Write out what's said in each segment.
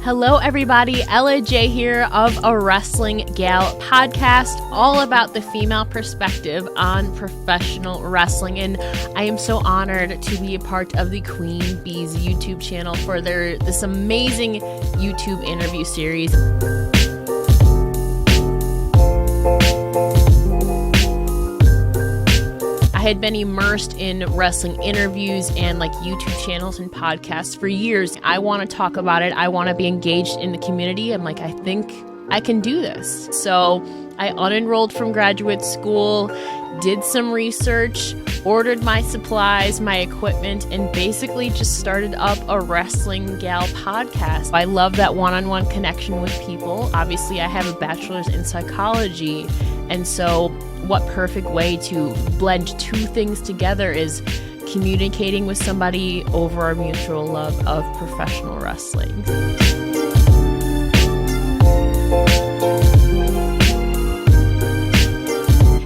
Hello, everybody. Ella J here of A Wrestling Gal podcast, all about the female perspective on professional wrestling. And I am so honored to be a part of the Queen Bees YouTube channel for this amazing YouTube interview series. I had been immersed in wrestling interviews and YouTube channels and podcasts for years. I want to talk about it. I want to be engaged in the community. I'm like, I think I can do this. So I unenrolled from graduate school, did some research, ordered my supplies, my equipment, and basically just started up a Wrestling Gal podcast. I love that one-on-one connection with people. Obviously, I have a bachelor's in psychology, and so what perfect way to blend two things together is communicating with somebody over our mutual love of professional wrestling.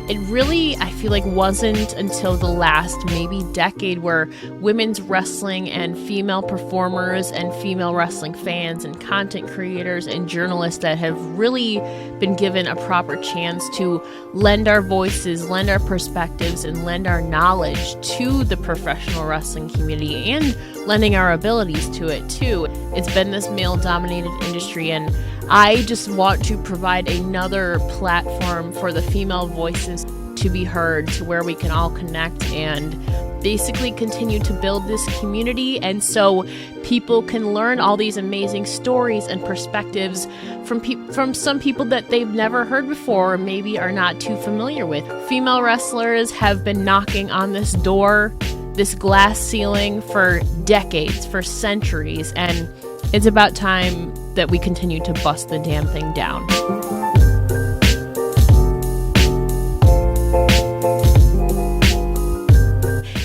It really, I feel like, wasn't until the last maybe decade where women's wrestling and female performers and female wrestling fans and content creators and journalists that have really been given a proper chance to lend our voices, lend our perspectives, and lend our knowledge to the professional wrestling community and lending our abilities to it too. It's been this male-dominated industry, and I just want to provide another platform for the female voices to be heard, to where we can all connect and basically continue to build this community, and so people can learn all these amazing stories and perspectives from some people that they've never heard before or maybe are not too familiar with. Female wrestlers have been knocking on this door, this glass ceiling, for decades, for centuries, and it's about time that we continue to bust the damn thing down.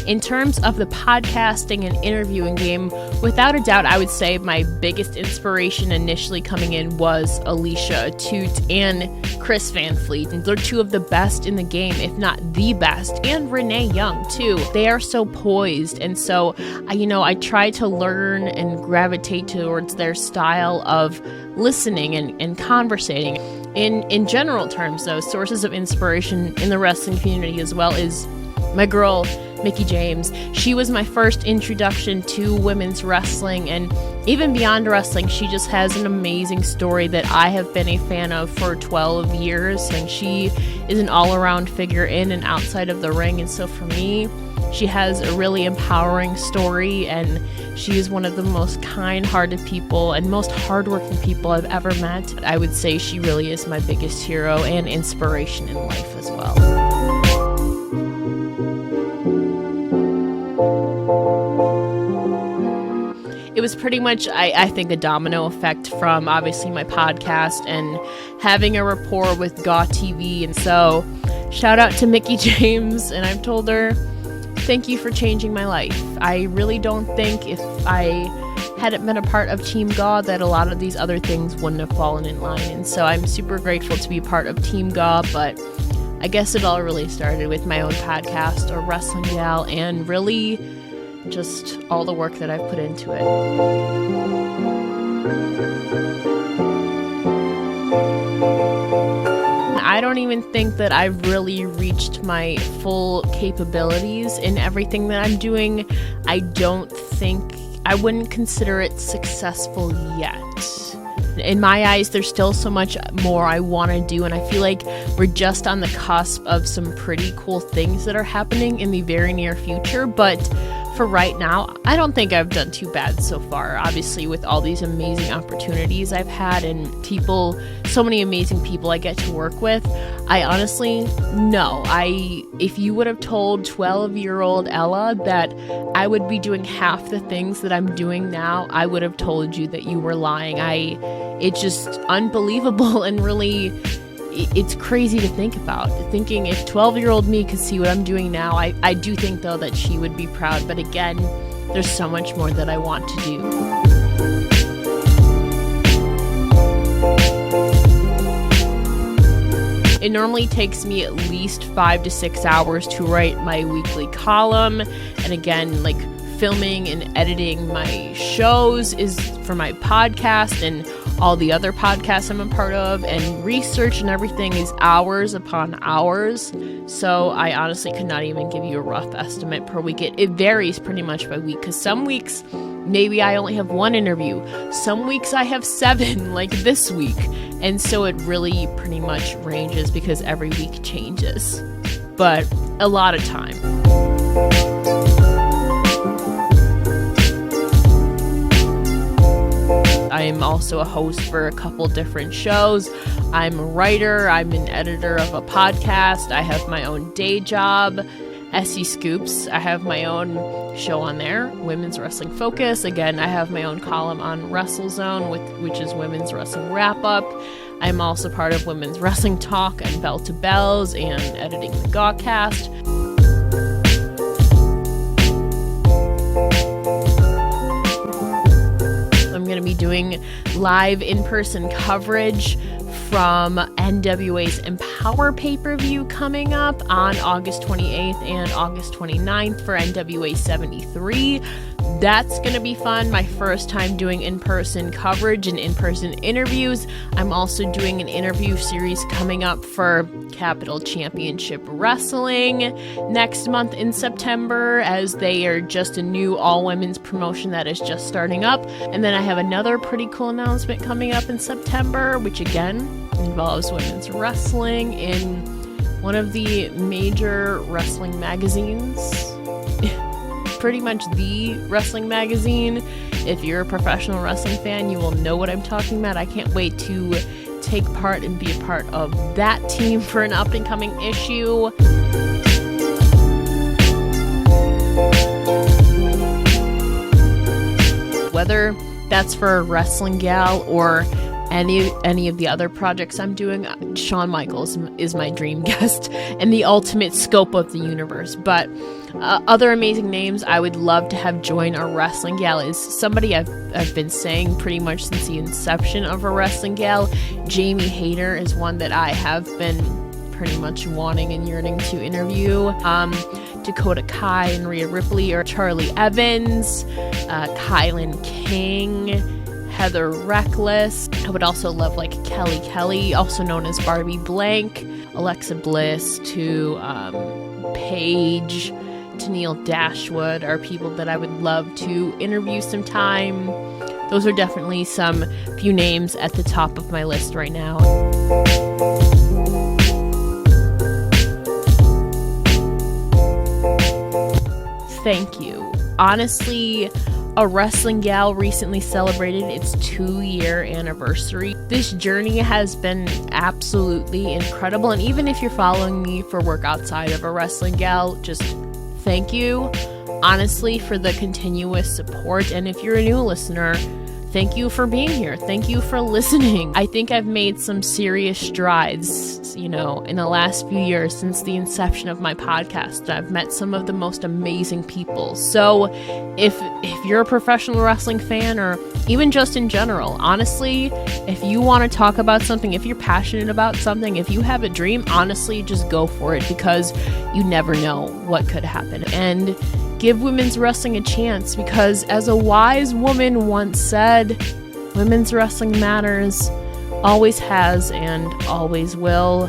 In terms of the podcasting and interviewing game, without a doubt, I would say my biggest inspiration initially coming in was Alicia Atout and Chris Van Fleet. And they're two of the best in the game, if not the best, and Renee Young too. They are so poised, and so I try to learn and gravitate towards their style of listening and conversating. In general terms, though, sources of inspiration in the wrestling community as well is my girl Mickie James. She was my first introduction to women's wrestling, and even beyond wrestling, she just has an amazing story that I have been a fan of for 12 years, and she is an all-around figure in and outside of the ring. And so for me, she has a really empowering story, and she is one of the most kind-hearted people and most hardworking people I've ever met. I would say she really is my biggest hero and inspiration in life as well. It was pretty much, I think, a domino effect from obviously my podcast and having a rapport with GAW TV. And so shout out to Mickie James, and I've told her, thank you for changing my life. I really don't think if I hadn't been a part of Team GAW that a lot of these other things wouldn't have fallen in line. And so I'm super grateful to be part of Team GAW, but I guess it all really started with my own podcast, or Wrestling Gal, and really just all the work that I've put into it. I don't even think that I've really reached my full capabilities in everything that I'm doing. I wouldn't consider it successful yet. In my eyes, there's still so much more I want to do, and I feel like we're just on the cusp of some pretty cool things that are happening in the very near future, but for right now, I don't think I've done too bad so far. Obviously, with all these amazing opportunities I've had and so many amazing people I get to work with, I honestly, no. If you would have told 12-year-old Ella that I would be doing half the things that I'm doing now, I would have told you that you were lying. It's just unbelievable, and really, it's crazy to think about. Thinking if 12-year-old me could see what I'm doing now, I do think, though, that she would be proud. But again, there's so much more that I want to do. It normally takes me at least 5 to 6 hours to write my weekly column. And again, like filming and editing my shows is for my podcast and all the other podcasts I'm a part of, and research and everything is hours upon hours. So I honestly could not even give you a rough estimate per week. It varies pretty much by week, because some weeks maybe I only have 1 interview. Some weeks I have 7, like this week. And so it really pretty much ranges because every week changes. But a lot of time. I am also a host for a couple different shows. I'm a writer. I'm an editor of a podcast. I have my own day job, SE Scoops. I have my own show on there, Women's Wrestling Focus. Again, I have my own column on WrestleZone, which is Women's Wrestling Wrap-Up. I'm also part of Women's Wrestling Talk and Bell to Bells and editing the Gawcast. I'm going to be doing live in-person coverage from NWA's Empower pay-per-view coming up on August 28th and August 29th for NWA 73. That's going to be fun. My first time doing in-person coverage and in-person interviews. I'm also doing an interview series coming up for Capital Championship Wrestling next month in September, as they are just a new all-women's promotion that is just starting up. And then I have another pretty cool announcement coming up in September, which again involves women's wrestling in one of the major wrestling magazines. Pretty much the wrestling magazine. If you're a professional wrestling fan, you will know what I'm talking about. I can't wait to take part and be a part of that team for an up-and-coming issue. Whether that's for Wrestling Gal or any of the other projects I'm doing, Shawn Michaels is my dream guest and the ultimate scope of the universe. But other amazing names I would love to have join our Wrestling Gal is somebody I've been saying pretty much since the inception of a Wrestling Gal. Jamie Hayter is one that I have been pretty much wanting and yearning to interview. Dakota Kai and Rhea Ripley, or Charlie Evans, Kylan King, Heather Reckless. I would also love like Kelly Kelly, also known as Barbie Blank, Alexa Bliss, to Paige, to Neil Dashwood are people that I would love to interview sometime. Those are definitely some few names at the top of my list right now. Thank you. Honestly, a Wrestling Gal recently celebrated its 2-year anniversary. This journey has been absolutely incredible, and even if you're following me for work outside of a Wrestling Gal, just thank you, honestly, for the continuous support. And if you're a new listener, thank you for being here. Thank you for listening. I think I've made some serious strides, in the last few years since the inception of my podcast. I've met some of the most amazing people. So if you're a professional wrestling fan, or even just in general, honestly, if you want to talk about something, if you're passionate about something, if you have a dream, honestly, just go for it, because you never know what could happen. And give women's wrestling a chance, because as a wise woman once said, women's wrestling matters, always has and always will.